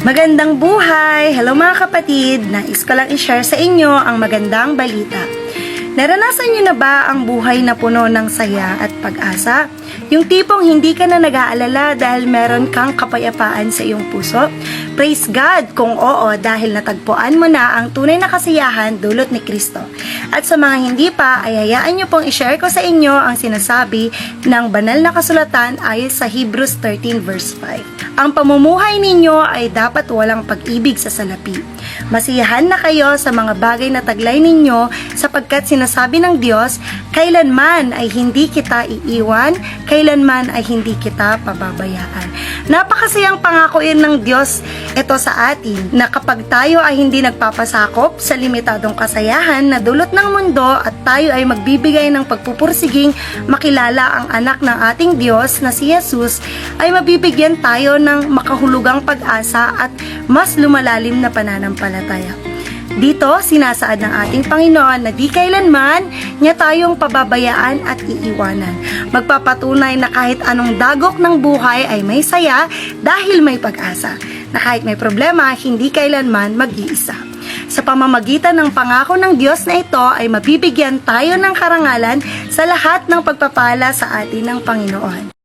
Magandang buhay! Hello mga kapatid! Nais ko lang i-share sa inyo ang magandang balita. Naranasan niyo na ba ang buhay na puno ng saya at pag-asa? Yung tipong hindi ka na nag-aalala dahil meron kang kapayapaan sa iyong puso? Praise God kung oo dahil natagpuan mo na ang tunay na kasiyahan dulot ni Kristo. At sa mga hindi pa, ay hayaan niyo pong i-share ko sa inyo ang sinasabi ng banal na kasulatan ayon sa Hebrews 13 verse 5. Ang pamumuhay ninyo ay dapat walang pag-ibig sa salapi. Masiyahan na kayo sa mga bagay na taglay ninyo sapagkat sinasabi ng Diyos, kailanman ay hindi kita iiwan, kailanman ay hindi kita pababayaan. Napakasayang pangako yun ng Diyos ito sa atin na kapag tayo ay hindi nagpapasakop sa limitadong kasayahan na dulot ng mundo at tayo ay magbibigay ng pagpupursiging makilala ang anak ng ating Diyos na si Jesus, ay mabibigyan tayo ng makahulugang pag-asa at mas lumalalim na pananampalataya. Dito, sinasaad ng ating Panginoon na di kailanman niya tayong pababayaan at iiwanan. Magpapatunay na kahit anong dagok ng buhay ay may saya dahil may pag-asa. Na kahit may problema, hindi kailanman mag-iisa. Sa pamamagitan ng pangako ng Diyos na ito ay mabibigyan tayo ng karangalan sa lahat ng pagpapala sa atin ng Panginoon.